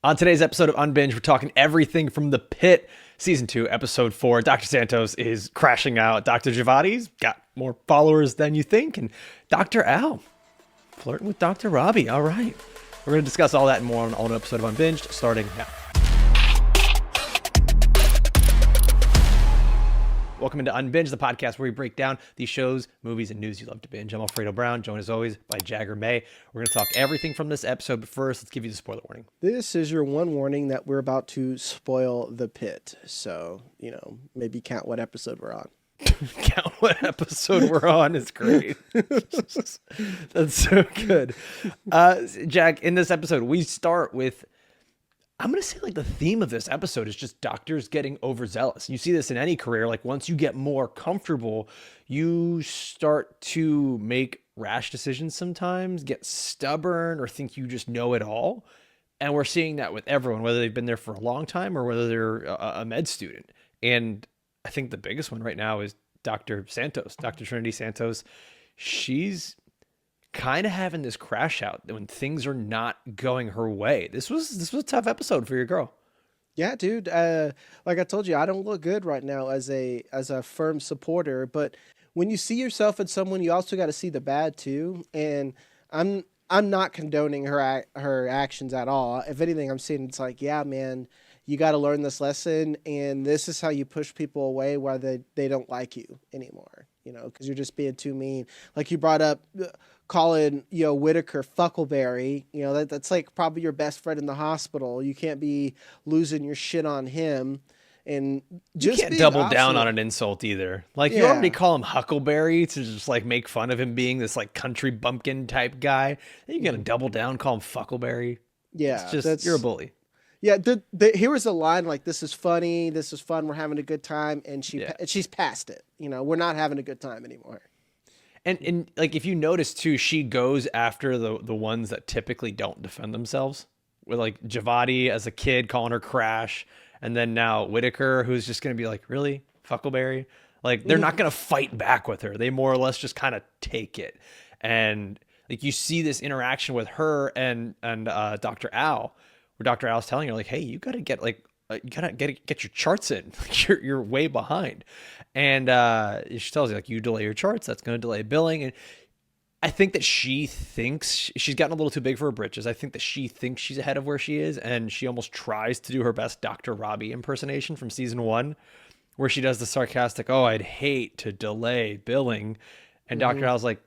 On today's episode of Unbinged, we're talking everything from The Pit, Season 2, Episode 4. Dr. Santos is crashing out. Dr. Javati's got more followers than you think. And Dr. Al flirting with Dr. Robbie. All right. We're going to discuss all that and more on an episode of Unbinged, starting now. Welcome into Unbinged, the podcast where we break down the shows, movies, and news you love to binge. I'm Alfredo Brown, joined as always by Jagger May. We're going to talk everything from this episode, but first, let's give you the spoiler warning. This is your one warning that we're about to spoil the pit. So, maybe count what episode we're on. Count what episode we're on is great. That's so good. Jack, in this episode, we start with, I'm going to say like the theme of this episode is just doctors getting overzealous. You see this in any career. Like once you get more comfortable, you start to make rash decisions sometimes, get stubborn, or think you just know it all. And we're seeing that with everyone, whether they've been there for a long time or whether they're a med student. And I think the biggest one right now is Dr. Santos, Dr. Trinity Santos. She's kind of having this crash out when things are not going her way. This was a tough episode for your girl. Yeah, dude. Like I told you, I don't look good right now as a firm supporter. But when you see yourself in someone, you also got to see the bad too. And I'm not condoning her actions at all. If anything, I'm saying it's like, yeah, man, you got to learn this lesson, and this is how you push people away while they don't like you anymore. Because you're just being too mean. Like you brought up calling, Whitaker Fuckleberry. That's like probably your best friend in the hospital. You can't be losing your shit on him. And just you can't double down on an insult either. Like you already call him Huckleberry to just like make fun of him being this like country bumpkin type guy. Then you got to double down, call him Fuckleberry. Yeah, it's just you're a bully. Yeah, here was a line like, "This is funny, this is fun, we're having a good time," and she's past it. We're not having a good time anymore. And like if you notice too, she goes after the ones that typically don't defend themselves. With like Javati as a kid calling her Crash, and then now Whitaker, who's just gonna be like, really, Fuckleberry? Like they're not gonna fight back with her. They more or less just kind of take it. And like you see this interaction with her and Dr. Al, where Dr. Al's telling her like, hey, you gotta get like get your charts in. You're way behind. And she tells you like, you delay your charts, that's going to delay billing. And I think that she thinks she's gotten a little too big for her britches. I think that she thinks she's ahead of where she is, and she almost tries to do her best Dr. Robbie impersonation from season 1, where she does the sarcastic, oh, I'd hate to delay billing. And Dr. Al's like,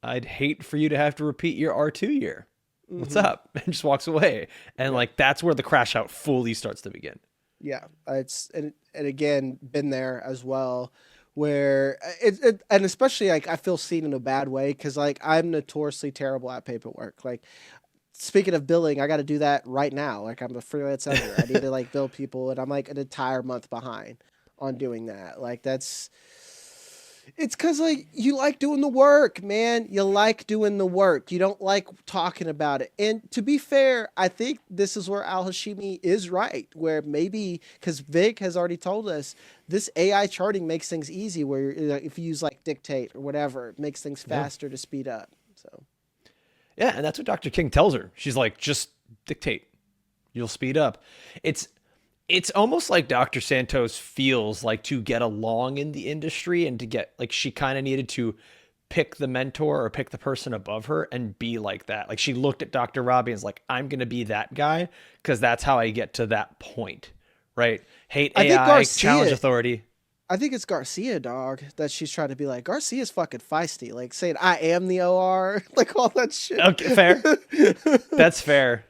I'd hate for you to have to repeat your R2 year. What's up? And just walks away. And like that's where the crash out fully starts to begin. Yeah, it's and again been there as well, where it and especially like I feel seen in a bad way because like I'm notoriously terrible at paperwork. Like speaking of billing, I got to do that right now. Like I'm a freelance editor. I need to like bill people, and I'm like an entire month behind on doing that. Like it's because like you like doing the work, man. You like doing the work. You don't like talking about it. And to be fair, I think this is where Al Hashimi is right. Where maybe because Vic has already told us this AI charting makes things easy. Where if you use like dictate or whatever, it makes things faster to speed up. So yeah, and that's what Dr. King tells her. She's like, just dictate, you'll speed up. It's almost like Dr. Santos feels like to get along in the industry and to get like she kind of needed to pick the mentor or pick the person above her and be like that. Like she looked at Dr. Robbie and was like, I'm going to be that guy because that's how I get to that point, right? Hate AI, challenge authority. I think it's Garcia, dog, that she's trying to be like. Garcia's fucking feisty. Like saying, I am the OR, like all that shit. Okay, fair. That's fair.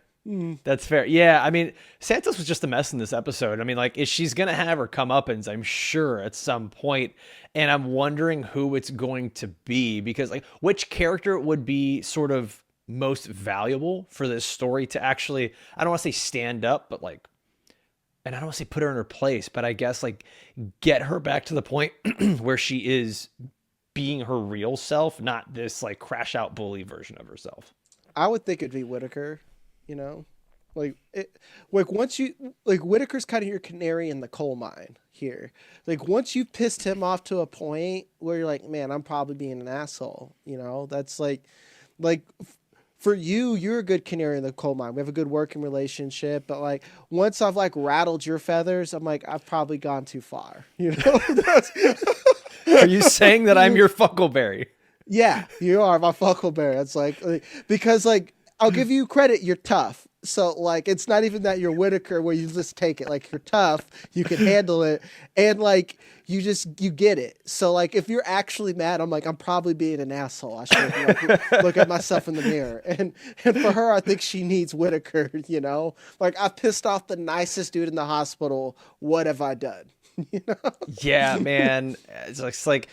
That's fair. Yeah, I mean, Santos was just a mess in this episode. I mean, like, she's going to have her comeuppance, I'm sure, at some point. And I'm wondering who it's going to be because, like, which character would be sort of most valuable for this story to actually, I don't want to say stand up, but like, and I don't want to say put her in her place, but I guess, like, get her back to the point where she is being her real self, not this, like, crash out bully version of herself. I would think it'd be Whitaker. Like once you like Whitaker's kind of your canary in the coal mine here. Like once you've pissed him off to a point where you're like, man, I'm probably being an asshole. That's like for you, you're a good canary in the coal mine. We have a good working relationship, but like once I've like rattled your feathers, I'm like I've probably gone too far. You know? Are you saying that I'm your Fuckleberry? Yeah, you are my Fuckleberry. It's like because like I'll give you credit, you're tough. So like it's not even that you're Whitaker where you just take it. Like you're tough, you can handle it, and like you get it. So like if you're actually mad, I'm like I'm probably being an asshole. I should like, look at myself in the mirror. And for her, I think she needs Whitaker. You know, like I pissed off the nicest dude in the hospital. What have I done? You know? Yeah, man. It's like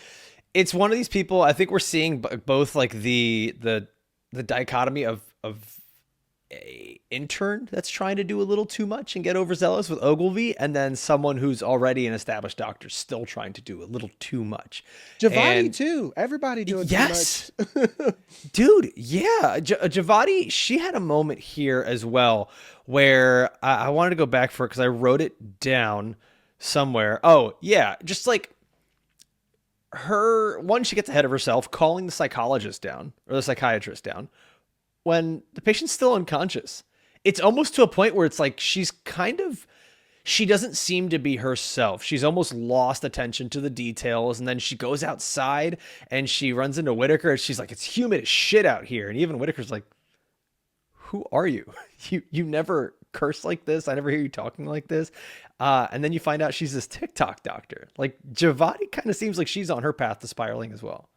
it's one of these people. I think we're seeing both like the dichotomy of a intern that's trying to do a little too much and get overzealous with Ogilvy, and then someone who's already an established doctor still trying to do a little too much. Giovanni too. Everybody doing yes, too much. dude. Yeah, Javadi. She had a moment here as well where I wanted to go back for it because I wrote it down somewhere. Oh yeah, just like her one, she gets ahead of herself, calling the psychologist down or the psychiatrist down when the patient's still unconscious. It's almost to a point where it's like she doesn't seem to be herself. She's almost lost attention to the details. And then she goes outside and she runs into Whitaker and she's like, it's humid as shit out here. And even Whitaker's like, who are you? You never curse like this. I never hear you talking like this. And then you find out she's this TikTok doctor. Like Javadi kind of seems like she's on her path to spiraling as well.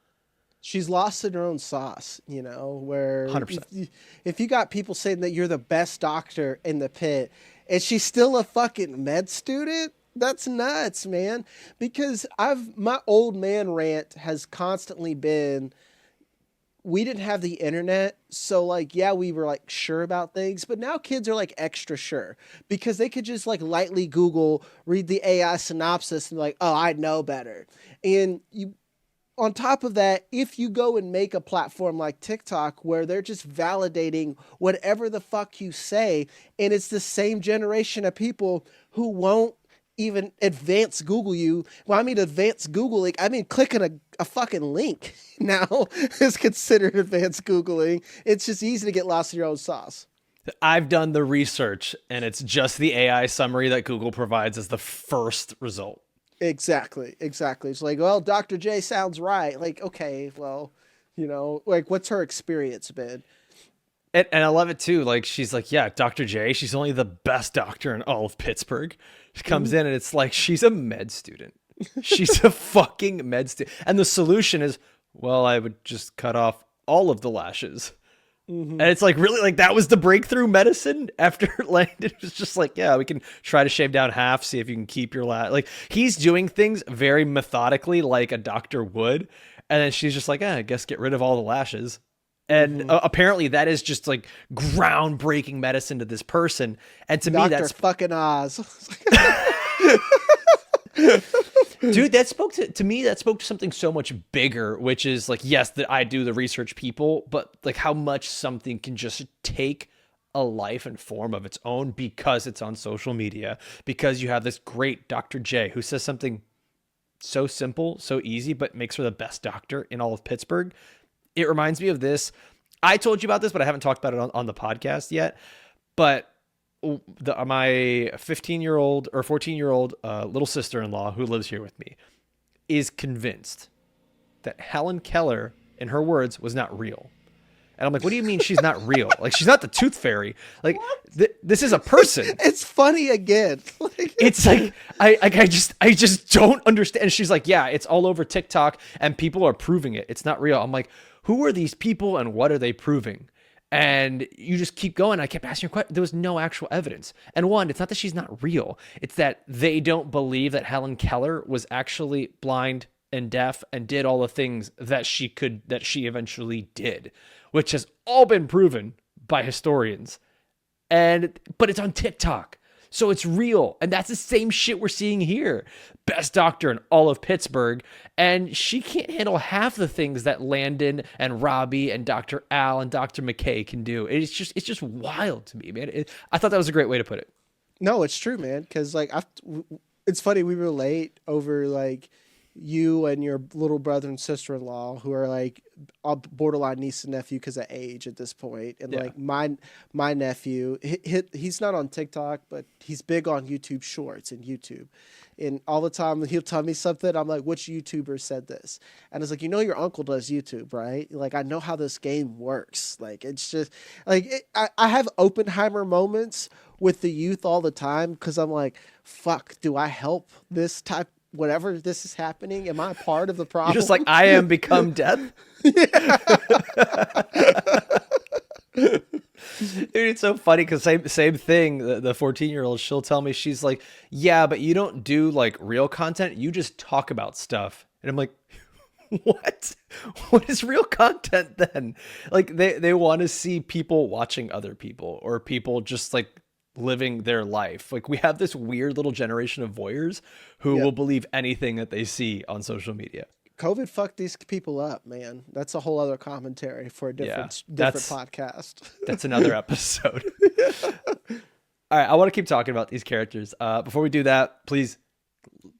She's lost in her own sauce, you know, where 100%. if you got people saying that you're the best doctor in the pit and she's still a fucking med student, that's nuts, man. Because my old man rant has constantly been, we didn't have the internet. So like, yeah, we were like sure about things, but now kids are like extra sure because they could just like lightly Google, read the AI synopsis and be like, oh, I know better. And on top of that, if you go and make a platform like TikTok where they're just validating whatever the fuck you say, and it's the same generation of people who won't even advance Google you. Well, I mean, advanced Googling, I mean, clicking a fucking link now is considered advanced Googling. It's just easy to get lost in your own sauce. I've done the research and it's just the AI summary that Google provides as the first result. Exactly. It's like, well, Dr. J sounds right. Like, okay, well, you know, like what's her experience been? And I love it too. Like she's like, yeah, Dr. J, she's only the best doctor in all of Pittsburgh. She comes in and it's like, she's a med student. She's a fucking med student. And the solution is, well, I would just cut off all of the lashes. And it's like, really, like that was the breakthrough medicine after Langdon was just like, yeah, we can try to shave down half, see if you can keep your lash. Like he's doing things very methodically like a doctor would. And then she's just like, I guess get rid of all the lashes. And apparently that is just like groundbreaking medicine to this person. And to me, that's fucking Oz. Dude, that spoke to me, that spoke to something so much bigger, which is like, yes, that I do the research people, but like how much something can just take a life and form of its own because it's on social media, because you have this great Dr. J who says something so simple, so easy, but makes her the best doctor in all of Pittsburgh. It reminds me of this. I told you about this, but I haven't talked about it on the podcast yet. But my 15-year-old or 14-year-old little sister-in-law who lives here with me is convinced that Helen Keller, in her words, was not real. And I'm like, what do you mean she's not real? Like, she's not the tooth fairy. Like, this is a person. It's funny again. It's like, I just don't understand. And she's like, yeah, it's all over TikTok and people are proving it. It's not real. I'm like, who are these people and what are they proving? And you just keep going. I kept asking her questions. There was no actual evidence. And one, it's not that she's not real. It's that they don't believe that Helen Keller was actually blind and deaf and did all the things that she eventually did, which has all been proven by historians. But it's on TikTok. So it's real. And that's the same shit we're seeing here. Best doctor in all of Pittsburgh. And she can't handle half the things that Landon and Robbie and Dr. Al and Dr. McKay can do. It's just wild to me, man. I thought that was a great way to put it. No, it's true, man. Because like, it's funny, we relate over like you and your little brother and sister-in-law who are like borderline niece and nephew because of age at this point, and Yeah. like my nephew, he's not on TikTok, but he's big on YouTube Shorts and YouTube, and all the time he'll tell me something. I'm like, which YouTuber said this? And it's like, your uncle does YouTube, right? Like, I know how this game works. Like, it's just like I have Oppenheimer moments with the youth all the time because I'm like, fuck, do I help this type? Whatever this is happening, am I a part of the You're just like, problem? I am become death. Dude, it's so funny because same thing. The 14-year-old, she'll tell me, she's like, yeah, but you don't do like real content. You just talk about stuff. And I'm like, what? What is real content then? Like they want to see people watching other people or people just like living their life. Like we have this weird little generation of voyeurs who Yeah. will believe anything that they see on social media. COVID fucked these people up, man. That's a whole other commentary for a Yeah, different podcast. that's another episode. All right, I want to keep talking about these characters. Before we do that, please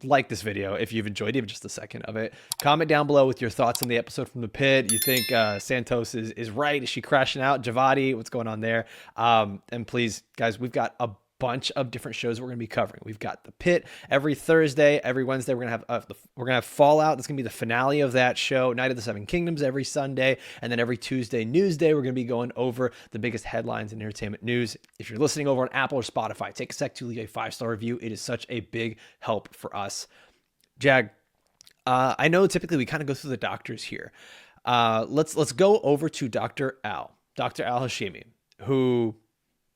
like this video if you've enjoyed even just a second of it. Comment down below with your thoughts on the episode from the pit. You think Santos is right? Is she crashing out? Javadi, what's going on there? And please, guys, we've got a bunch of different shows we're going to be covering. We've got the pit every Thursday, every Wednesday. We're going to have Fallout. That's going to be the finale of that show. Night of the Seven Kingdoms every Sunday, and then every Tuesday, Newsday, we're going to be going over the biggest headlines in entertainment news. If you're listening over on Apple or Spotify, take a sec to leave a 5-star review. It is such a big help for us. Jag, I know typically we kind of go through the doctors here. Let's go over to Dr. Al Hashimi, who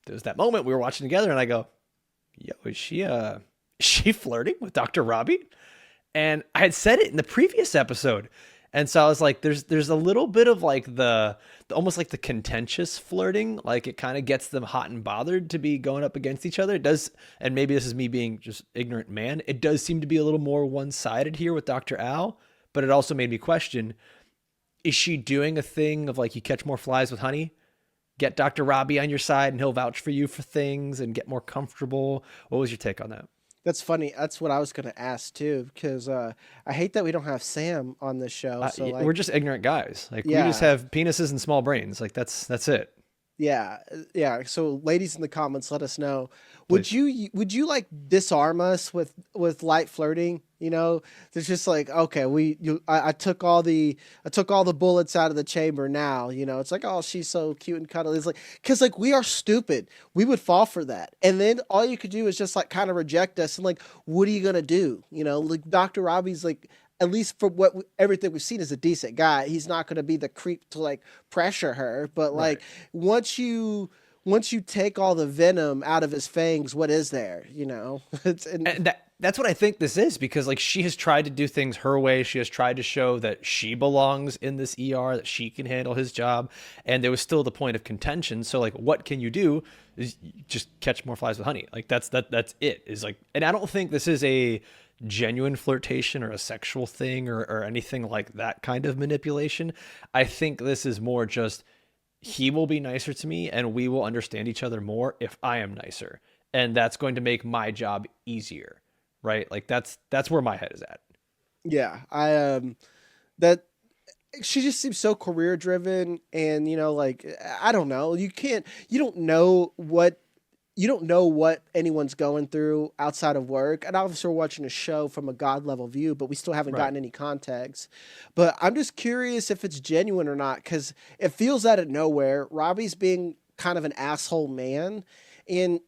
there was that moment we were watching together, and I go, "Yo, is she flirting with Dr. Robbie?" And I had said it in the previous episode, and so I was like, "There's a little bit of like the almost like the contentious flirting, like it kind of gets them hot and bothered to be going up against each other." It does, and maybe this is me being just ignorant man. It does seem to be a little more one-sided here with Dr. Al, but it also made me question: is she doing a thing of like you catch more flies with honey? Get Dr. Robbie on your side and he'll vouch for you for things and get more comfortable. What was your take on that? That's funny. That's what I was going to ask too, because I hate that we don't have Sam on this show. So We're like, just ignorant guys. Like we just yeah, have penises and small brains. Like that's it. yeah, yeah. So ladies in the comments, let us know. Please. Would you like disarm us with light flirting? It's just like, okay, I took all the bullets out of the chamber now. It's like, oh, she's so cute and cuddly. It's like, because like we are stupid, we would fall for that, and then all you could do is just like kind of reject us, and like, what are you gonna do? Like Dr. Robbie's like, at least for everything we've seen, is a decent guy. He's not going to be the creep to like pressure her, but Right. like once you take all the venom out of his fangs, what is there? And that's what I think this is, because like she has tried to do things her way. She has tried to show that she belongs in this ER, that she can handle his job. And there was still the point of contention. So like, what can you do is just catch more flies with honey. Like that's it is like, and I don't think this is a genuine flirtation or a sexual thing or anything like that kind of manipulation. I think this is more just, he will be nicer to me and we will understand each other more if I am nicer. And that's going to make my job easier. Right? Like that's where my head is at. Yeah, that she just seems so career driven, and like, I don't know. You don't know what anyone's going through outside of work. And obviously we're watching a show from a God level view, but we still haven't Right. gotten any context. But I'm just curious if it's genuine or not, because it feels out of nowhere. Robbie's being kind of an asshole man. And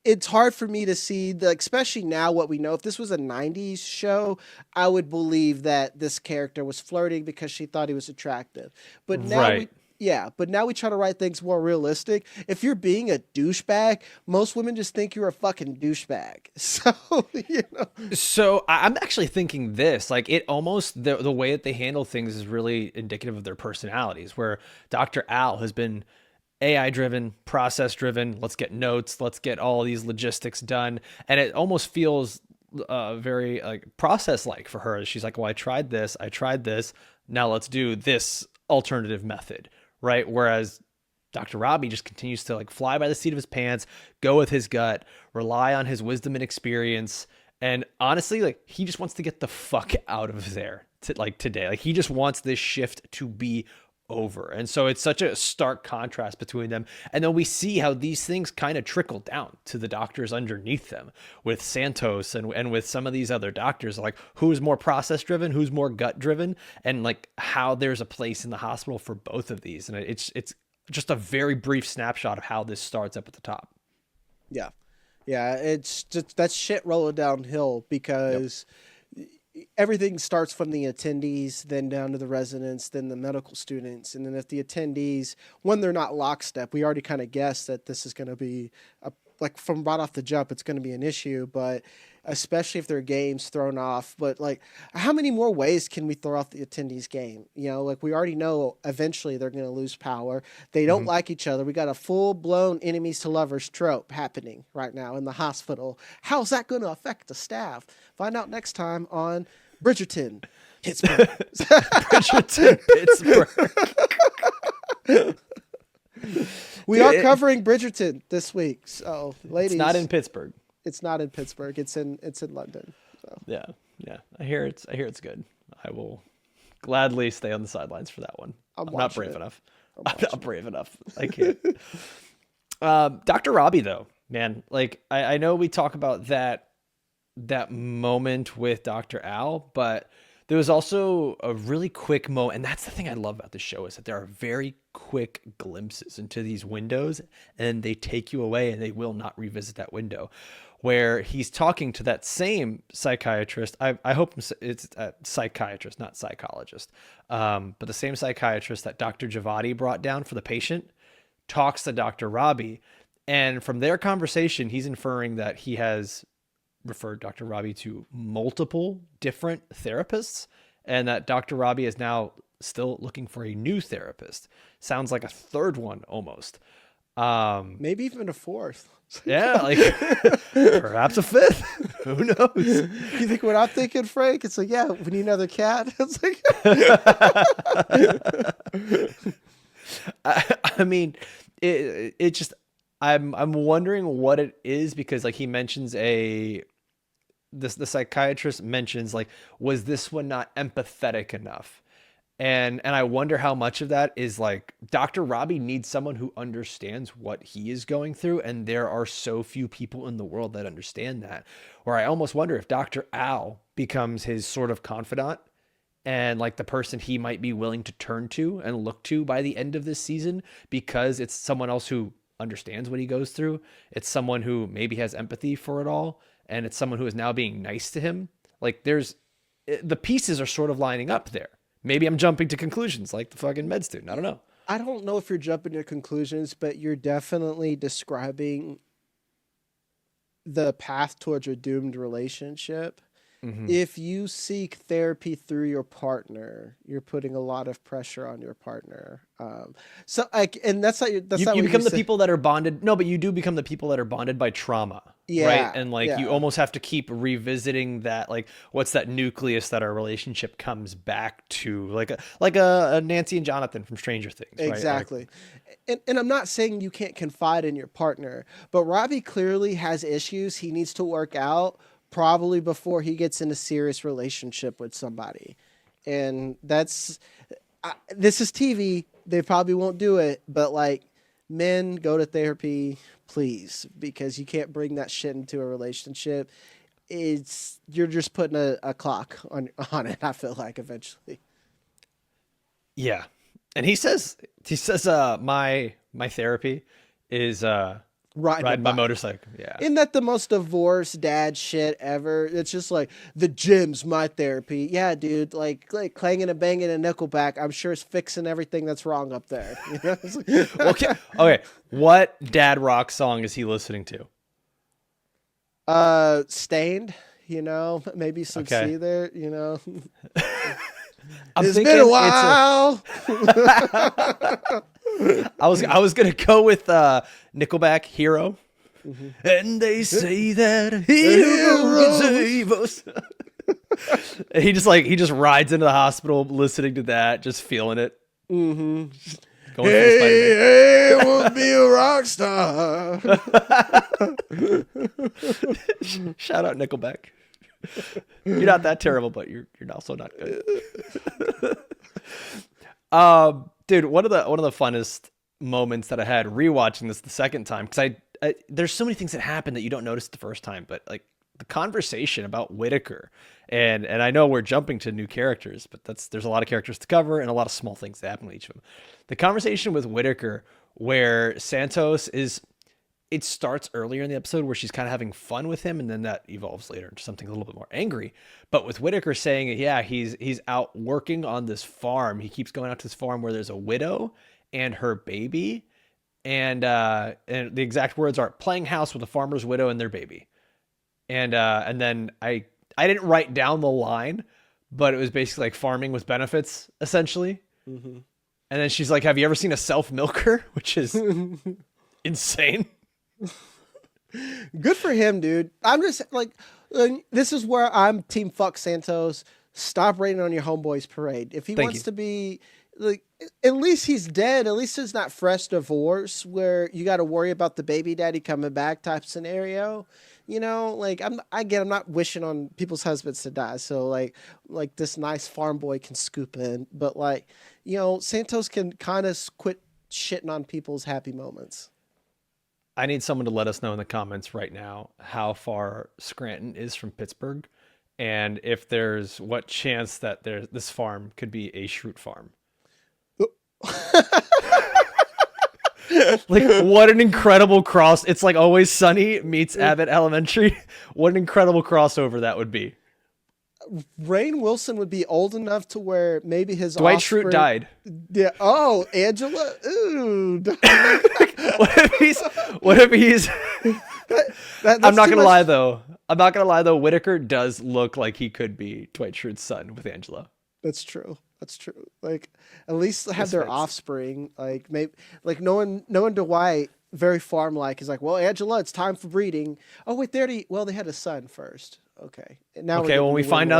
it's hard for me to see especially now what we know. If this was a 90s show, I would believe that this character was flirting because she thought he was attractive. But now Right. but now we try to write things more realistic. If you're being a douchebag, most women just think you're a fucking douchebag. So, So I'm actually thinking this, like it almost, the way that they handle things is really indicative of their personalities, where Dr. Al has been AI driven, process driven. Let's get notes. Let's get all these logistics done. And it almost feels very like process like for her. She's like, well, I tried this. Now let's do this alternative method. Right. Whereas Dr. Robbie just continues to like fly by the seat of his pants, go with his gut, rely on his wisdom and experience. And honestly, like he just wants to get the fuck out of there like today. Like he just wants this shift to be over. And so it's such a stark contrast between them. And then we see how these things kind of trickle down to the doctors underneath them with Santos and with some of these other doctors, like who's more process driven, who's more gut driven, and like how there's a place in the hospital for both of these. And it's just a very brief snapshot of how this starts up at the top. Yeah. Yeah. It's just that shit rolling downhill because everything starts from the attendees, then down to the residents, then the medical students. And then if the attendees, when they're not lockstep, we already kind of guessed that this is going to be like from right off the jump, it's going to be an issue, but especially if there are games thrown off. But like, how many more ways can we throw off the attendees game? You know, like we already know eventually they're going to lose power. They don't like each other. We got a full blown enemies to lovers trope happening right now in the hospital. How's that going to affect the staff? Find out next time on Bridgerton, Pittsburgh. Bridgerton, Pittsburgh. We are covering Bridgerton this week, so ladies, it's not in Pittsburgh. It's not in Pittsburgh. It's in London. So. Yeah. I hear it's good. I will gladly stay on the sidelines for that one. I'm not brave enough. I'm not brave enough. I can't. Dr. Robbie, though, man, like I know we talk about that moment with Dr. Al, but there was also a really quick moment, and that's the thing I love about the show is that there are very quick glimpses into these windows, and they take you away, and they will not revisit that window. Where he's talking to that same psychiatrist. I hope it's a psychiatrist, not psychologist, but the same psychiatrist that Dr. Javadi brought down for the patient talks to Dr. Robbie, and from their conversation, he's inferring that he has referred Dr. Robbie to multiple different therapists, and that Dr. Robbie is now still looking for a new therapist. Sounds like a third one almost. Maybe even a fourth. Yeah, like perhaps a fifth. Who knows? You think what I'm thinking, Frank? It's like, yeah, we need another cat. It's like, I mean, it just. I'm wondering what it is because like he mentions the psychiatrist mentions like, was this one not empathetic enough? And I wonder how much of that is like Dr. Robbie needs someone who understands what he is going through. And there are so few people in the world that understand that, where I almost wonder if Dr. Al becomes his sort of confidant and like the person he might be willing to turn to and look to by the end of this season, because it's someone else who understands what he goes through. It's someone who maybe has empathy for it all. And it's someone who is now being nice to him. Like the pieces are sort of lining up there. Maybe I'm jumping to conclusions like the fucking med student. I don't know. I don't know if you're jumping to conclusions, but you're definitely describing the path towards a doomed relationship. Mm-hmm. If you seek therapy through your partner, you're putting a lot of pressure on your partner. So like, and that's not you become the people that are bonded. No, but you do become the people that are bonded by trauma. Yeah. Right. And like, you almost have to keep revisiting that. Like, what's that nucleus that our relationship comes back to, like a Nancy and Jonathan from Stranger Things. Exactly. Right? And I'm not saying you can't confide in your partner, but Robbie clearly has issues he needs to work out probably before he gets in a serious relationship with somebody. And this is TV. They probably won't do it, but like, men, go to therapy, please, because you can't bring that shit into a relationship. You're just putting a clock on it, I feel like, eventually. Yeah. And he says my therapy is ride my motorcycle. Yeah. Isn't that the most divorced dad shit ever? It's just like, the gym's my therapy. Yeah, dude. Like clanging and banging a Nickelback, I'm sure is fixing everything that's wrong up there. You know? Okay. What dad rock song is he listening to? Stained, maybe some C there, It's been a while. I was gonna go with Nickelback, Hero. Mm-hmm. And they say that hero can save us. And he just rides into the hospital listening to that, just feeling it. Mm-hmm. Hey, we'll be a rock star. Shout out Nickelback. You're not that terrible, but you're also not good. Dude, one of the funnest moments that I had rewatching this the second time, because I there's so many things that happen that you don't notice the first time, but like the conversation about Whitaker, and I know we're jumping to new characters, but there's a lot of characters to cover and a lot of small things that happen with each of them. The conversation with Whitaker, where Santos is, it starts earlier in the episode where she's kind of having fun with him, and then that evolves later into something a little bit more angry. But with Whitaker saying, yeah, he's out working on this farm. He keeps going out to this farm where there's a widow and her baby, and the exact words are playing house with a farmer's widow and their baby. And then I didn't write down the line, but it was basically like farming with benefits essentially. Mm-hmm. And then she's like, "Have you ever seen a self milker?" Which is insane. Good for him, dude. I'm just like, this is where I'm team fuck Santos. Stop raining on your homeboy's parade. If he Thank wants you. to be like, at least he's dead. At least it's not fresh divorce where you got to worry about the baby daddy coming back type scenario. You know, like I'm not wishing on people's husbands to die. So like this nice farm boy can scoop in, but like, Santos can kind of quit shitting on people's happy moments. I need someone to let us know in the comments right now how far Scranton is from Pittsburgh, and if there's what chance that this farm could be a Schrute farm. Like, what an incredible cross. It's like Always Sunny meets Abbott Elementary. What an incredible crossover that would be. Rainn Wilson would be old enough to where maybe his Dwight offspring... Schrute died. Yeah. Oh, Angela. Ooh. What if he's I'm not gonna lie though. Whitaker does look like he could be Dwight Schrute's son with Angela. That's true. That's true. Like, at least have This their fits. offspring. Like, maybe, like knowing Dwight, very farm like, is like, well, Angela, it's time for breeding. Oh wait, they had a son first. Okay. And now Okay, when we find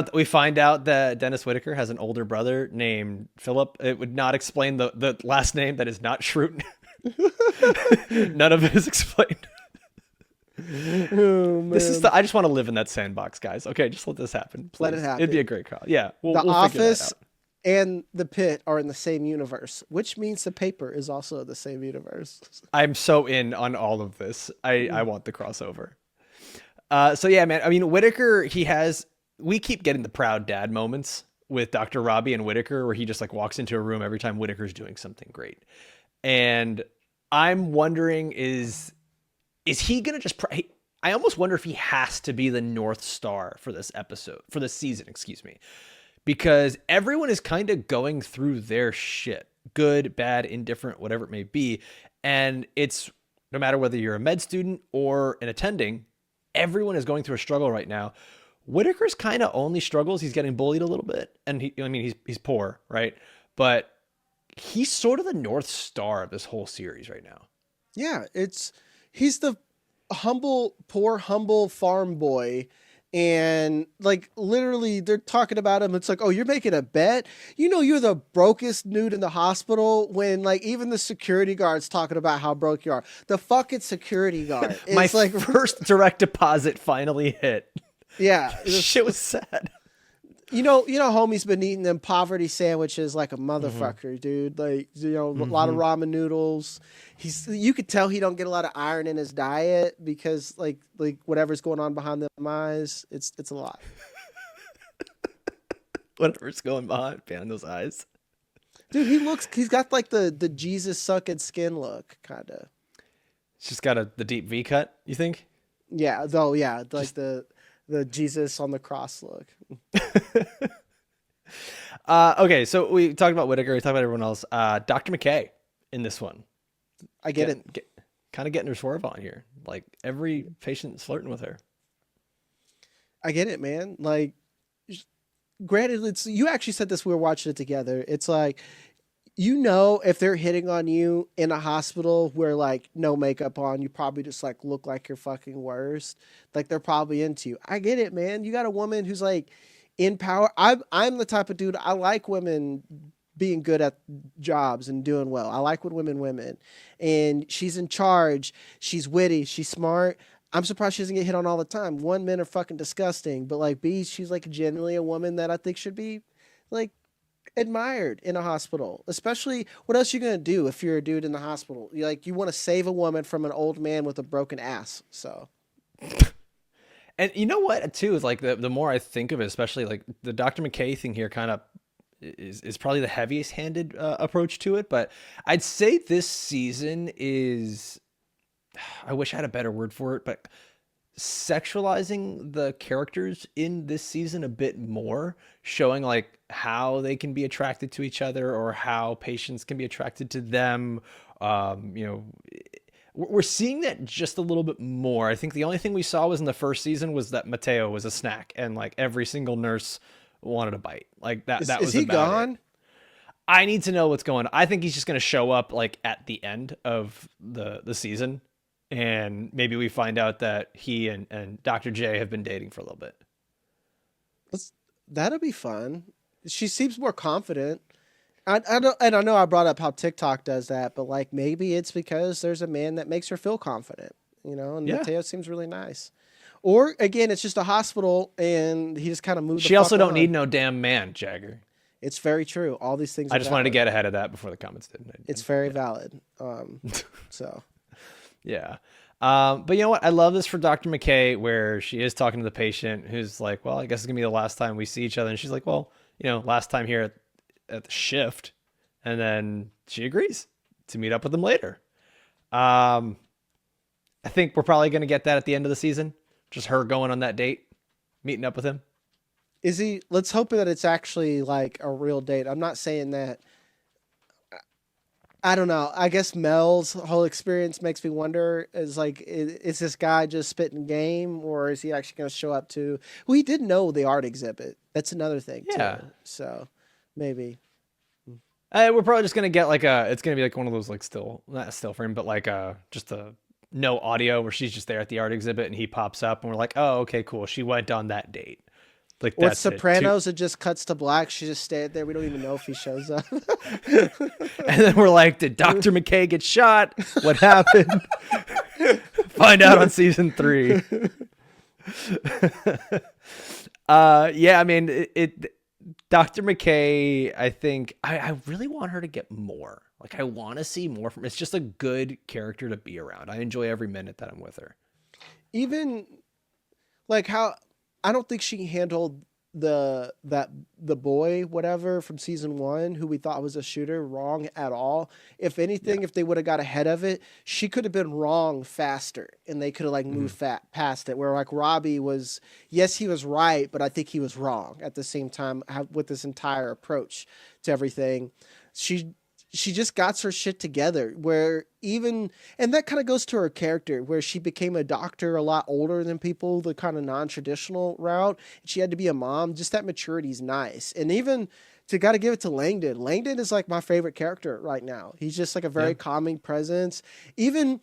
out that Dennis Whitaker has an older brother named Philip, it would not explain the last name that is not Schrute. None of it is explained. Oh, man. I just want to live in that sandbox, guys. Okay, just let this happen. Please. Let it happen. It'd be a great call. Yeah, The we'll figure that Office out. and The Pit are in the same universe, which means the paper is also the same universe. I'm so in on all of this. I want the crossover. So yeah, man. I mean, Whitaker, we keep getting the proud dad moments with Dr. Robbie and Whitaker, where he just like walks into a room every time Whitaker's doing something great. And I'm wondering, is he gonna just? I almost wonder if he has to be the North Star for this season. Excuse me, because everyone is kind of going through their shit, good, bad, indifferent, whatever it may be, and it's no matter whether you're a med student or an attending, everyone is going through a struggle right now. Whitaker's kind of only struggles. He's getting bullied a little bit, and he's poor, right? But he's sort of the North Star of this whole series right now. Yeah, he's the poor humble farm boy, and like literally they're talking about him. It's like, oh, you're making a bet. You're the brokest dude in the hospital, when like even the security guard's talking about how broke you are. The fucking security guard. It's My like first direct deposit finally hit. yeah. Shit was sad. Homie's been eating them poverty sandwiches like a motherfucker, dude. Like, a lot of ramen noodles. You could tell he don't get a lot of iron in his diet because like whatever's going on behind them eyes, it's a lot. Whatever's going on behind those eyes. Dude, he's got like the Jesus sucking skin look, kind of. It's just got the deep V cut, you think? Yeah, though, yeah, like the Jesus on the cross look. Okay, so we talked about Whitaker, we talked about everyone else. Dr. McKay in this one. I get it. Kind of getting her swerve on here. Like, every patient's flirting with her. I get it, man. Like, granted, you actually said this, we were watching it together. It's like, if they're hitting on you in a hospital where like no makeup on, you probably just like look like you're fucking worst. Like, they're probably into you. I get it, man. You got a woman who's like in power. I'm the type of dude, I like women being good at jobs and doing well. I like when women, and she's in charge. She's witty. She's smart. I'm surprised she doesn't get hit on all the time. One, men are fucking disgusting, but like B, she's like genuinely a woman that I think should be like admired in a hospital. Especially, what else you gonna do if you're a dude in the hospital? You want to save a woman from an old man with a broken ass. So And you know what, too, is like the more I think of it, especially like the Dr. McKay thing here kind of is probably the heaviest handed approach to it. But I'd say this season is, I wish I had a better word for it, but sexualizing the characters in this season a bit more, showing like how they can be attracted to each other or how patients can be attracted to them. You know, we're seeing that just a little bit more. I think the only thing we saw was in the first season was that Mateo was a snack and like every single nurse wanted a bite. Like that is was he about it. gone? I need to know what's going on. I think he's just going to show up like at the end of the season, and maybe we find out that he and Dr. J have been dating for a little bit. That'll be fun. She seems more confident. I don't, and I know I brought up how TikTok does that, but like maybe it's because there's a man that makes her feel confident, and Yeah. Mateo seems really nice. Or again, it's just a hospital and he just kind of moved the She also fuck don't on. need no damn man, Jagger. It's very true. All these things I are just wanted to valid. get ahead of that before the comments did. It's very valid. So Yeah. But you know what? I love this for Dr. McKay, where she is talking to the patient who's like, well, I guess it's going to be the last time we see each other. And she's like, well, last time here at the shift. And then she agrees to meet up with him later. I think we're probably going to get that at the end of the season. Just her going on that date, meeting up with him. is he? Let's hope that it's actually like a real date. I'm not saying that. I don't know. I guess Mel's whole experience makes me wonder: is this guy just spitting game, or is he actually going to show up to? Well, he did know the art exhibit. That's another thing Yeah. too. So maybe. We're probably just going to get it's going to be like one of those, like not a still frame, but like just a no audio where she's just there at the art exhibit and he pops up and we're like, oh, okay, cool. She went on that date. Like Or that's it. Sopranos, it just cuts to black. She just stayed there. We don't even know if he shows up. And then we're like, did Dr. McKay get shot? What happened? Find out on season 3. Yeah, I mean, Dr. McKay, I think I really want her to get more. Like, I want to see more from. It's just a good character to be around. I enjoy every minute that I'm with her. Even like how I don't think she handled the boy whatever from season 1 who we thought was a shooter wrong at all. If anything, if they would have got ahead of it, she could have been wrong faster and they could have like moved past it, where like Robbie was, yes, he was right, but I think he was wrong at the same time with this entire approach to everything. She just got her shit together, where and that kind of goes to her character, where she became a doctor a lot older than people, the kind of non-traditional route. She had to be a mom. Just that maturity is nice. And even got to give it to Langdon. Langdon is like my favorite character right now. He's just like a very calming presence. Even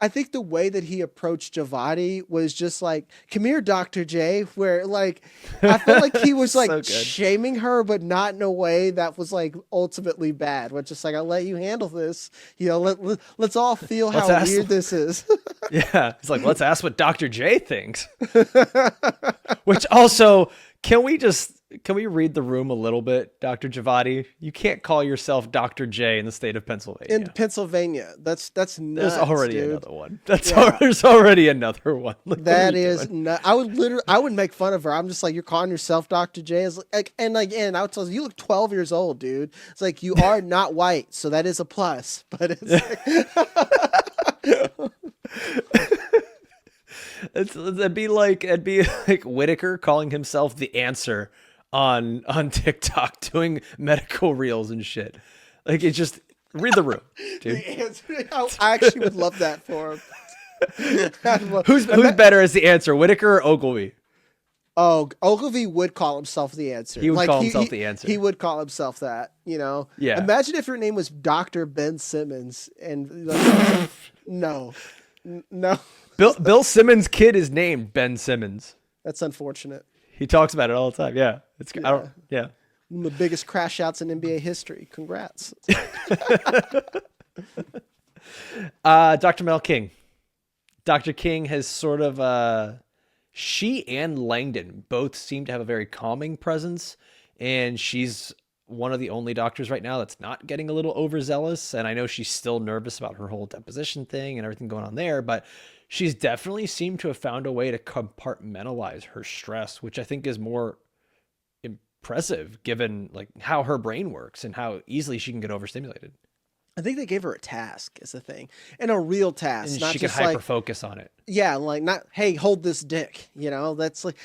I think the way that he approached Javadi was just like, come here, Dr. J, where like, I felt like he was like So good. shaming her, but not in a way that was like ultimately bad. But just like, I'll let you handle this. Let's all feel how weird this is. Yeah. It's like, let's ask what Dr. J thinks. Which also, can we read the room a little bit, Dr. Javadi? You can't call yourself Dr. J in the state of Pennsylvania. In Pennsylvania. That's nuts. There's already dude. another one. There's already another one. Like, that is nuts. I would make fun of her. I'm just like, you're calling yourself Dr. J. And I would tell you, you look 12 years old, dude. It's like, you are not white, so that is a plus. But it's it'd be like Whitaker calling himself the answer on TikTok doing medical reels and shit. Like, it's just read the room, dude. I actually would love that for him. Who's better as the answer, Whitaker or Ogilvy? Oh, Ogilvy would call himself the answer. He would call himself the answer. He would call himself that, Yeah. Imagine if your name was Dr. Ben Simmons and no. Bill Simmons' kid is named Ben Simmons. That's unfortunate. He talks about it all the time. Yeah. One of the biggest crash outs in NBA history. Congrats. Dr. Mel King. Dr. King has sort of she and Langdon both seem to have a very calming presence, and she's one of the only doctors right now that's not getting a little overzealous. And I know she's still nervous about her whole deposition thing and everything going on there, but she's definitely seemed to have found a way to compartmentalize her stress, which I think is more impressive given like how her brain works and how easily she can get overstimulated. I think they gave her a task as a thing, and a real task, And not she can just hyper like, focus on it. yeah, like not, hey, hold this dick. That's like,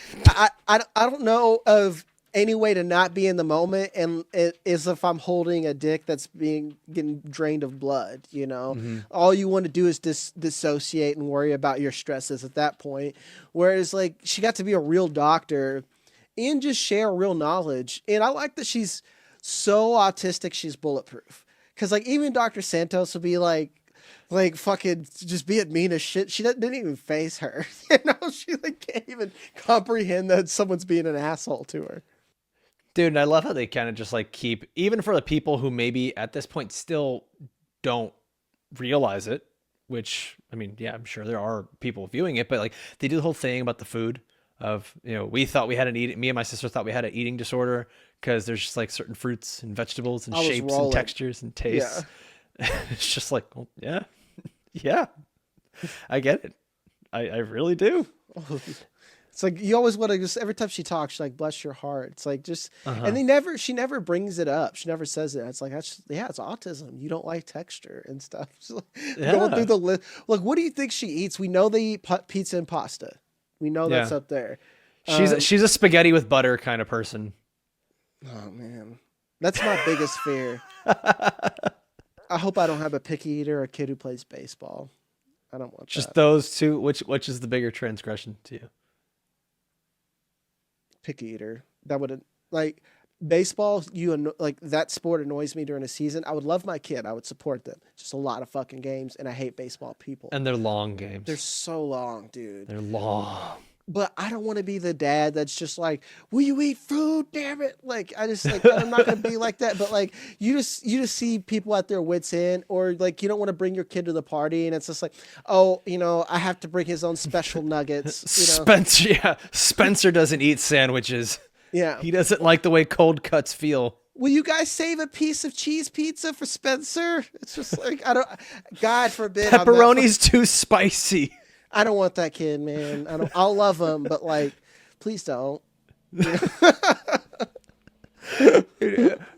I don't know of any way to not be in the moment, and it is if I'm holding a dick that's getting drained of blood. All you want to do is dissociate and worry about your stresses at that point. Whereas like she got to be a real doctor and just share real knowledge, and I like that she's so autistic. She's bulletproof. Because, like, even Dr. Santos will be like fucking just being mean as shit. She didn't even face her. She, like, can't even comprehend that someone's being an asshole to her. Dude, and I love how they kind of just, like, keep, even for the people who maybe at this point still don't realize it, which, I mean, yeah, I'm sure there are people viewing it, but, like, they do the whole thing about the food of, we thought we had me and my sister thought we had an eating disorder because there's just like certain fruits and vegetables and shapes and textures and tastes. Yeah. It's just like, well, yeah, yeah, I get it. I really do. It's like you always want to just every time she talks, she's like, bless your heart. It's like just, and she never brings it up. She never says it. It's like, it's autism. You don't like texture and stuff. Going through the list. Look, what do you think she eats? We know they eat pizza and pasta. We know that's up there. She's a spaghetti with butter kind of person. Oh man, that's my biggest fear. I hope I don't have a picky eater or a kid who plays baseball. I don't want just that. Those two. Which is the bigger transgression to you? Picky eater. That would like baseball. Like that sport annoys me during a season. I would love my kid. I would support them. Just a lot of fucking games, and I hate baseball people. And they're long games. They're so long, dude. They're long. But I don't want to be the dad that's just like, will you eat food? Damn it. Like, I'm not going to be like that. But like, you just see people at their wits end, or like, you don't want to bring your kid to the party. And it's just like, oh, I have to bring his own special nuggets. Spencer doesn't eat sandwiches. Yeah. He doesn't like the way cold cuts feel. Will you guys save a piece of cheese pizza for Spencer? It's just like, God forbid. Pepperoni's too spicy. I don't want that kid, man. I'll love him, but like, please don't.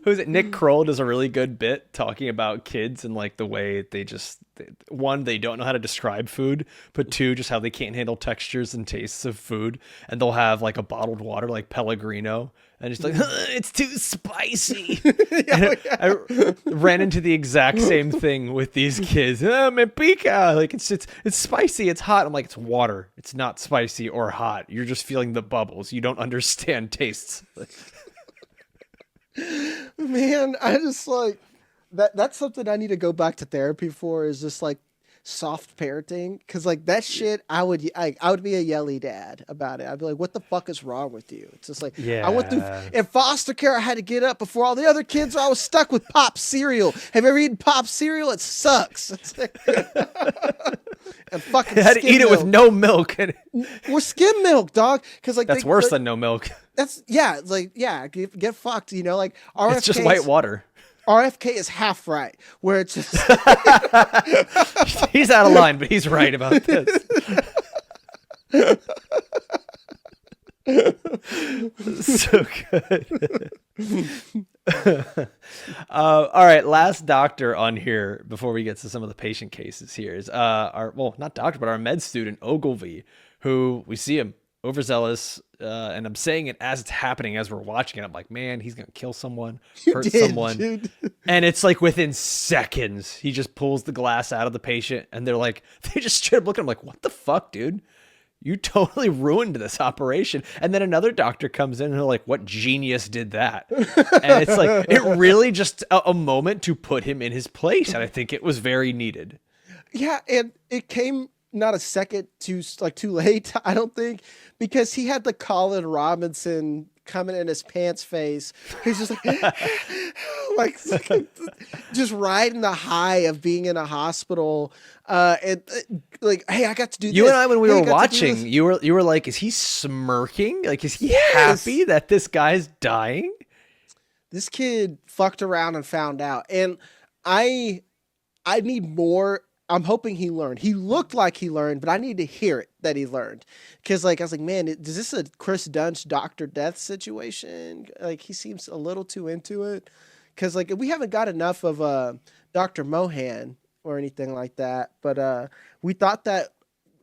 Who's it? Nick Kroll does a really good bit talking about kids and like the way they don't know how to describe food, but two, just how they can't handle textures and tastes of food. And they'll have like a bottled water like Pellegrino and it's like, it's too spicy. I ran into the exact same thing with these kids. Me pica. Like it's spicy. It's hot. I'm like, it's water. It's not spicy or hot. You're just feeling the bubbles. You don't understand tastes. Man, I just like that's something I need to go back to therapy for, is just like soft parenting, because like that shit I would be a yelly dad about it. I'd be like, what the fuck is wrong with you? It's just like, I went through in foster care. I had to get up before all the other kids. I was stuck with pop cereal. Have you ever eaten pop cereal? It sucks. It's like, and fucking I had to eat it with no milk. Or skim milk, dog. Because like that's worse than no milk. That's get fucked. Like RFK. It's just white water. RFK is half right, where it's just he's out of line, but he's right about this. So good. All right, last doctor on here before we get to some of the patient cases here is not doctor, but our med student Ogilvy, who we see him overzealous, and I'm saying it as it's happening as we're watching it. I'm like, man, he's gonna kill someone, hurt someone, dude. And it's like within seconds he just pulls the glass out of the patient, and they just straight up look at him like, what the fuck, dude? You totally ruined this operation. And then another doctor comes in and they're like, what genius did that? And it's like, it really just a moment to put him in his place. And I think it was very needed. Yeah. And it came not a second too late, I don't think, because he had the Colin Robinson coming in his pants face. He's just like, like just riding the high of being in a hospital, and like, hey, I got to do You and this. I, when we Hey, I were got to do watching, this. you were like, is he smirking? Like, is he Yes, happy that this guy's dying? this kid fucked around and found out, and I I need more. I'm hoping he learned. He looked like he learned, but I need to hear it that he learned. Because, like, I was like, man, is this a Chris Dunch Dr. Death situation? Like, he seems a little too into it. Because, like, we haven't got enough of Dr. Mohan or anything like that. But we thought that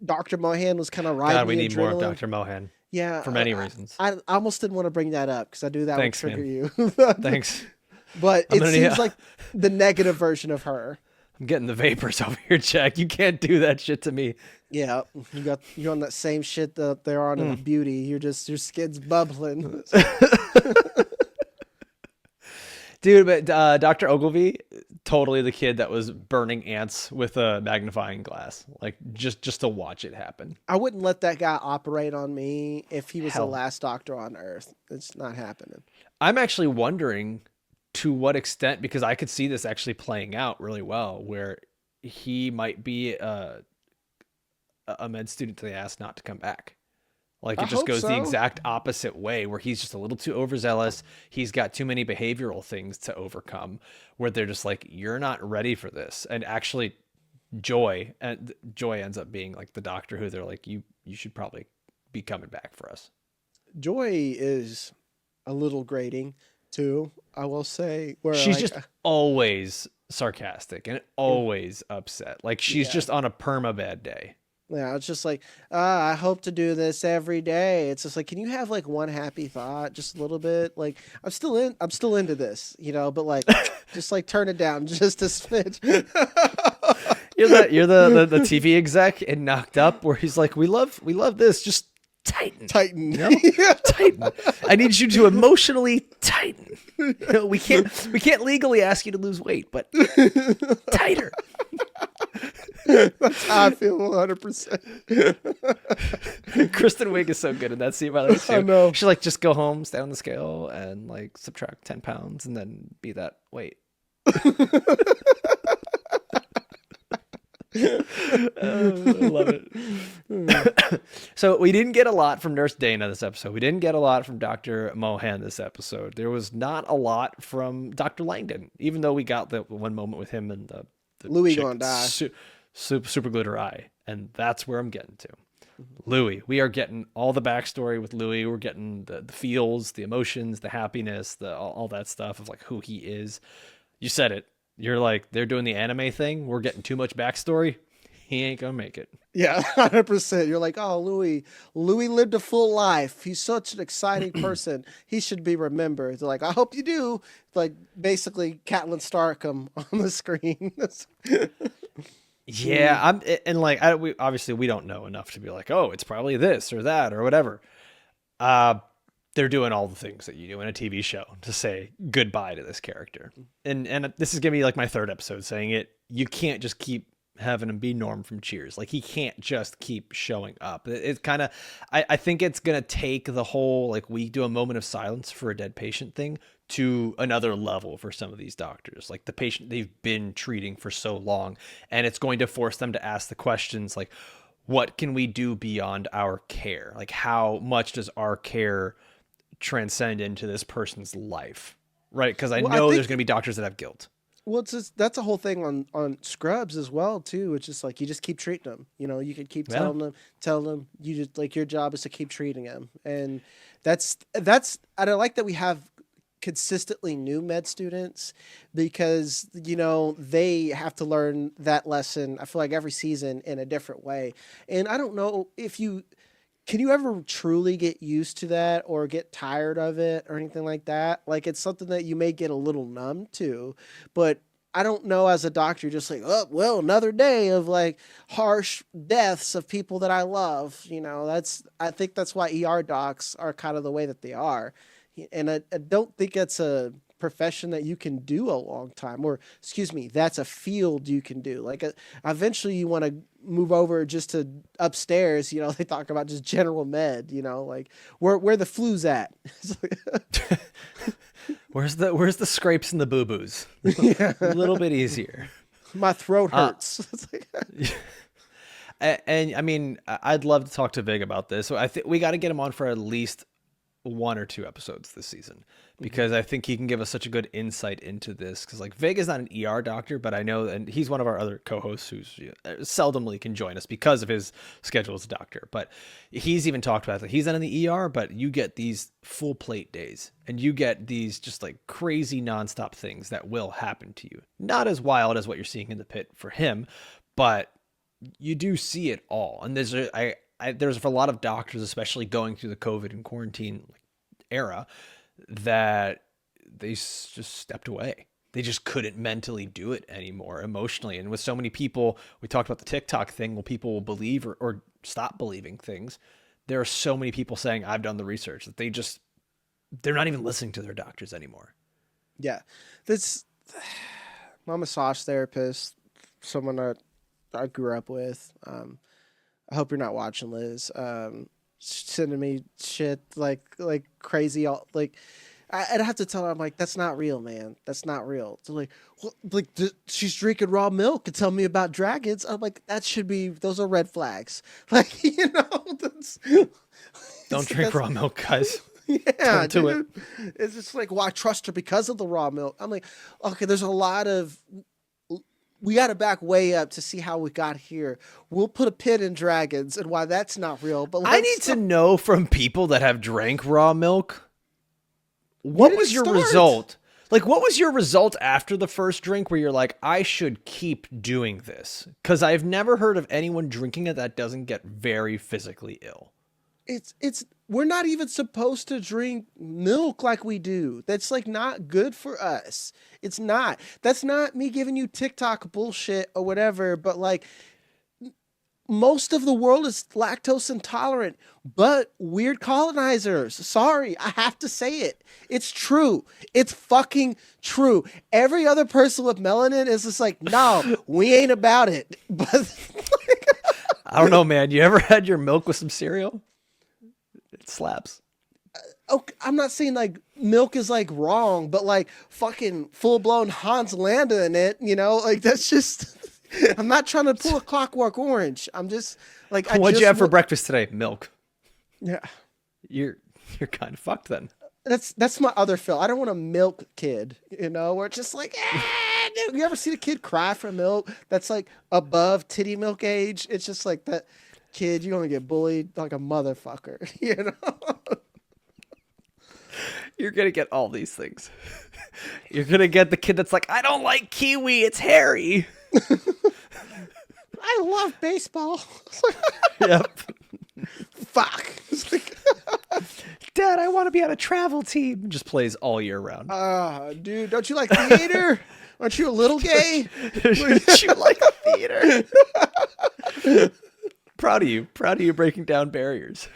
Dr. Mohan was kind of God, riding we the need more of adrenaline. Dr. Mohan Yeah, for many reasons. I almost didn't want to bring that up because I knew that would Thanks, trigger man. you. Thanks. But I'm it gonna need. seems like the negative version of her. I'm getting the vapors over here, Jack. You can't do that shit to me. Yeah, you're on that same shit that they're on in Mm. Beauty. You're just your skin's bubbling. Dude, but Dr. Ogilvy, totally the kid that was burning ants with a magnifying glass, like just to watch it happen. I wouldn't let that guy operate on me if he was the Hell, last doctor on Earth. It's not happening. I'm actually wondering to what extent, because I could see this actually playing out really well, where he might be a med student they asked not to come back. Like I it just hope goes the so. exact opposite way, where he's just a little too overzealous. He's got too many behavioral things to overcome, where they're just like, you're not ready for this. And actually, Joy ends up being like the doctor who they're like, you should probably be coming back for us. Joy is a little grating too. I will say, where She's like, just always sarcastic and always upset. Like she's yeah, just on a perma bad day. yeah. It's just like, I hope to do this every day. It's just like, can you have like one happy thought, just a little bit? Like, I'm still into this, but like, just like turn it down just a smidge. You're the TV exec in Knocked Up, where he's like, we love this, just tighten. Titan. You know? Tighten. I need you to emotionally tighten. You know, we can't legally ask you to lose weight, but tighter. That's how I feel 100%. Kristen Wiig is so good in that scene, by the way, I too. know. She's like, just go home, stay on the scale, and like subtract 10 pounds, and then be that weight. I love it. So we didn't get a lot from Nurse Dana this episode. We didn't get a lot from Dr. Mohan this episode. There was not a lot from Dr. Langdon, even though we got the one moment with him and the Louis chick gonna die. super glued her eye. And that's where I'm getting to. Louis. We are getting all the backstory with Louis. We're getting the feels, the emotions, the happiness, all that stuff of like who he is. You said it. You're like, they're doing the anime thing. We're getting too much backstory. He ain't gonna make it. Yeah, 100%. You're like, oh, Louis. Louis lived a full life. He's such an exciting person. He should be remembered. They're like, I hope you do. Like, basically, Catelyn Starkham on the screen. Yeah, and like obviously we don't know enough to be like, oh, it's probably this or that or whatever. They're doing all the things that you do in a TV show to say goodbye to this character. And this is gonna be like my third episode saying it. You can't just keep having him be Norm from Cheers. Like he can't just keep showing up. It's kind of, I think it's gonna take the whole like we do a moment of silence for a dead patient thing to another level for some of these doctors. Like the patient they've been treating for so long, and it's going to force them to ask the questions like, what can we do beyond our care? Like how much does our care transcend into this person's life, right? Because I Well, know there's going to be doctors that have guilt. well, it's just, that's a whole thing on Scrubs as well too. It's just like you just keep treating them. You could keep Yeah. telling them. You just like your job is to keep treating them, and that's. And I like that we have consistently new med students because they have to learn that lesson. I feel like every season in a different way, and I don't know if you. Can you ever truly get used to that or get tired of it or anything like that? Like it's something that you may get a little numb to, but I don't know as a doctor, you're just like, oh, well, another day of like harsh deaths of people that I love. I think that's why ER docs are kind of the way that they are. And I don't think it's a profession that you can do a long time, or excuse me, that's a field you can do. Like eventually you want to move over just to upstairs, you know, they talk about just general med, you know, like where the flu's at. Where's the scrapes and the boo-boos? Yeah. A little bit easier. My throat Uh, hurts. It's like, and I mean, I'd love to talk to Vig about this. So I think we got to get him on for at least one or two episodes this season, because I think he can give us such a good insight into this. Because like Vig is not an ER doctor, but I know, and he's one of our other co-hosts who's seldomly can join us because of his schedule as a doctor. But he's even talked about that he's not in the ER, but you get these full plate days, and you get these just like crazy nonstop things that will happen to you. Not as wild as what you're seeing in the pit for him, but you do see it all. And there's a lot of doctors, especially going through the COVID and quarantine era, that they just stepped away. They just couldn't mentally do it anymore emotionally. And with so many people, we talked about the TikTok thing, well, people will believe or stop believing things. There are so many people saying, I've done the research, that they're not even listening to their doctors anymore. yeah, this my massage therapist, someone that I grew up with. I hope you're not watching, Liz. Sending me shit like crazy. Like I'd have to tell her, I'm like, that's not real, man. That's not real. So like, she's drinking raw milk and tell me about dragons. I'm like, those are red flags. Like, you know, Don't drink raw milk, guys. Yeah, Don't do dude. It's just like, well, I trust her because of the raw milk. I'm like, okay, there's a lot of. We got to back way up to see how we got here. We'll put a pin in dragons and why that's not real. But I need to know from people that have drank raw milk, what was your result? Like, what was your result after the first drink where you're like, I should keep doing this? Because I've never heard of anyone drinking it that doesn't get very physically ill. It's we're not even supposed to drink milk like we do. That's like not good for us. It's not. That's not me giving you TikTok bullshit or whatever, but like most of the world is lactose intolerant, but weird colonizers. Sorry, I have to say it. It's true. It's fucking true. Every other person with melanin is just like, no, we ain't about it. But I don't know, man. You ever had your milk with some cereal? It slaps. Okay, I'm not saying like milk is like wrong, but like fucking full blown Hans Landa in it, you know, like that's just. I'm not trying to pull a Clockwork Orange. I'm just like. What'd you have for breakfast today? Milk. Yeah, you're kind of fucked then. That's my other feel. I don't want a milk kid, you know, where it's just like, you ever seen a kid cry for milk? That's like above titty milk age. It's just like that. Kid, you're gonna get bullied like a motherfucker, you know? You're gonna get all these things. You're gonna get the kid that's like, I don't like kiwi, it's hairy. I love baseball. Yep. Fuck. Dad, I want to be on a travel team. Just plays all year round. Dude, don't you like theater? Aren't you a little gay? Don't you like theater? Proud of you breaking down barriers.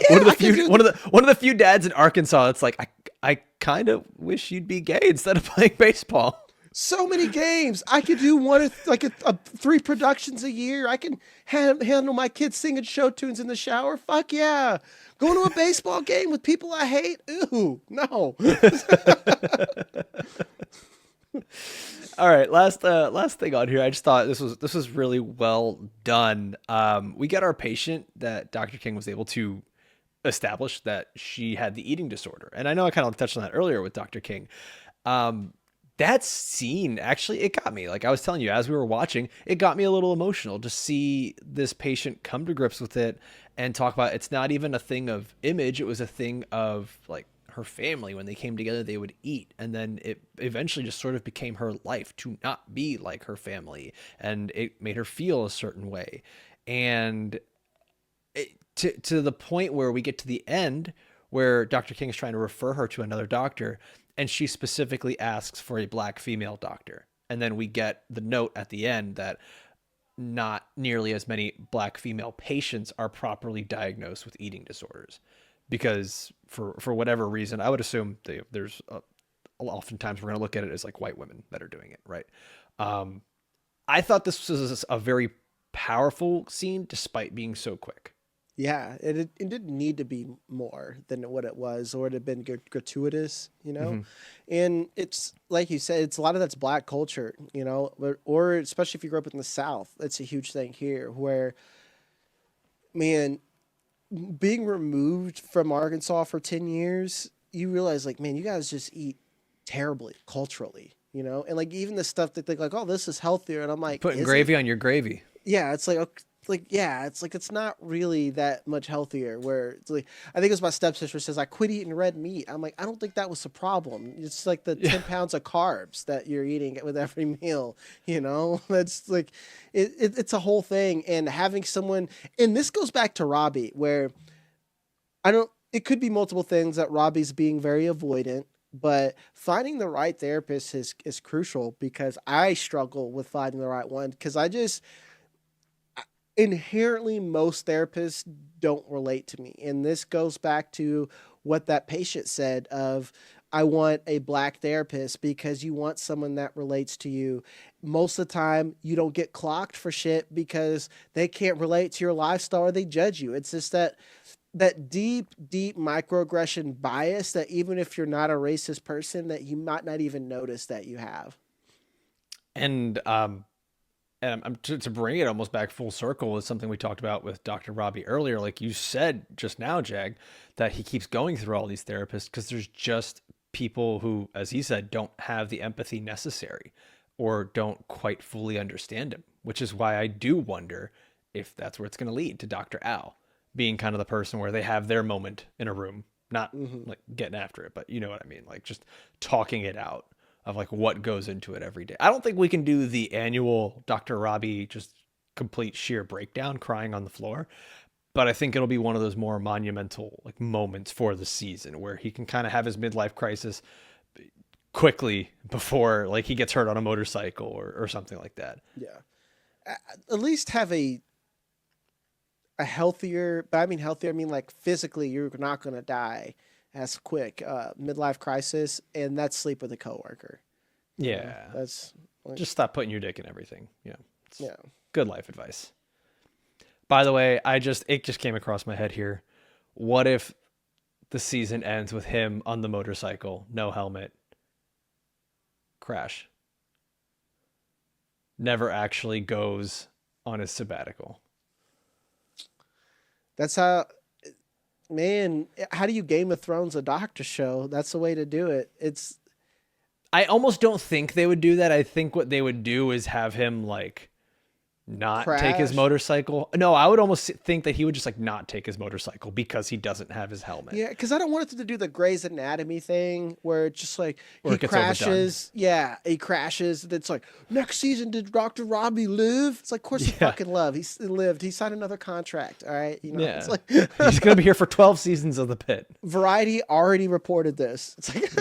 Yeah, one of the few dads in Arkansas that's like, I kind of wish you'd be gay instead of playing baseball. So many games. I could do like 3 productions a year. I can handle my kids singing show tunes in the shower. Fuck yeah. Going to a baseball game with people I hate. Ooh, no. All right, last thing on here. I just thought this was really well done. We get our patient that Dr. King was able to establish that she had the eating disorder, and I know I kind of touched on that earlier with Dr. King. That scene actually, it got me. Like I was telling you, as we were watching, it got me a little emotional to see this patient come to grips with it and talk about it's not even a thing of image. It was a thing of like her family. When they came together, they would eat. And then it eventually just sort of became her life to not be like her family. And it made her feel a certain way. And to the point where we get to the end where Dr. King is trying to refer her to another doctor, and she specifically asks for a black female doctor. And then we get the note at the end that not nearly as many black female patients are properly diagnosed with eating disorders, because for whatever reason, I would assume there's oftentimes we're going to look at it as like white women that are doing it, right? I thought this was a very powerful scene despite being so quick. Yeah, it didn't need to be more than what it was, or it had been gratuitous, you know? Mm-hmm. And it's like you said, it's a lot of that's black culture, you know, or especially if you grew up in the South, it's a huge thing here where, man, being removed from Arkansas for 10 years, you realize, like, man, you guys just eat terribly culturally, you know? And like, even the stuff that they like, oh, this is healthier. And I'm like, Putting is it? gravy on your gravy. Yeah, it's like, yeah, it's like it's not really that much healthier. Where it's like, I think it was my stepsister says I quit eating red meat. I'm like, I don't think that was the problem. It's like the Yeah. 10 pounds of carbs that you're eating with every meal. You know, that's like, it's a whole thing. And having someone, and this goes back to Robbie, where I don't. It could be multiple things that Robbie's being very avoidant. But finding the right therapist is crucial because I struggle with finding the right one because I just inherently most therapists don't relate to me, and this goes back to what that patient said of I want a black therapist because you want someone that relates to you. Most of the time you don't get clocked for shit because they can't relate to your lifestyle or they judge you. It's just that deep microaggression bias that even if you're not a racist person that you might not even notice that you have. And to bring it almost back full circle is something we talked about with Dr. Robbie earlier. Like you said just now, Jag, that he keeps going through all these therapists because there's just people who, as he said, don't have the empathy necessary or don't quite fully understand him, which is why I do wonder if that's where it's going to lead to Dr. Al being kind of the person where they have their moment in a room, not like getting after it, but you know what I mean? Like just talking it out of like what goes into it every day. I don't think we can do the annual Dr. Robbie just complete sheer breakdown crying on the floor, but I think it'll be one of those more monumental like moments for the season where he can kind of have his midlife crisis quickly before like he gets hurt on a motorcycle or something like that. Yeah. At least have a healthier, but I mean healthier, I mean like physically you're not going to die as quick. Midlife crisis, and that's sleep with a coworker. You know, Yeah. that's like, Just stop putting your dick in everything. You know, it's yeah. good life advice. By the way, it just came across my head here. What if the season ends with him on the motorcycle, no helmet, crash? Never actually goes on his sabbatical. That's how, man. How do you Game of Thrones a doctor show? That's the way to do it. It's I almost don't think they would do that. I think what they would do is have him like not take his crash. motorcycle. No, I would almost think that he would just like not take his motorcycle because he doesn't have his helmet. Yeah, because I don't want it to do the Grey's Anatomy thing where it's just like Or he it gets overdone. crashes. Yeah, he crashes. It's like next season did Dr. Robbie live? It's like, of course he Yeah. fucking loved. He lived. He signed another contract. All right, you know. Yeah. It's like He's going to be here for 12 seasons of The Pit. Variety already reported this. It's like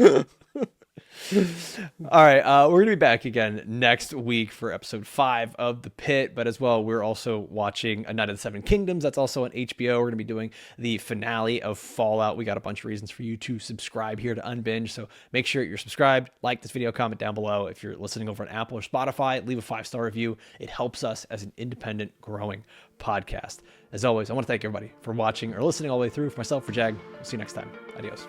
Yeah. All right, we're gonna be back again next week for episode 5 of The Pit, but as well, we're also watching A Night of the Seven Kingdoms. That's also on HBO. We're gonna be doing the finale of Fallout. We got a bunch of reasons for you to subscribe here to Unbinged, so make sure you're subscribed. Like this video, comment down below. If you're listening over on Apple or Spotify, leave a 5-star review. It helps us as an independent, growing podcast. As always, I want to thank everybody for watching or listening all the way through. For myself, for Jag, we'll see you next time. Adios.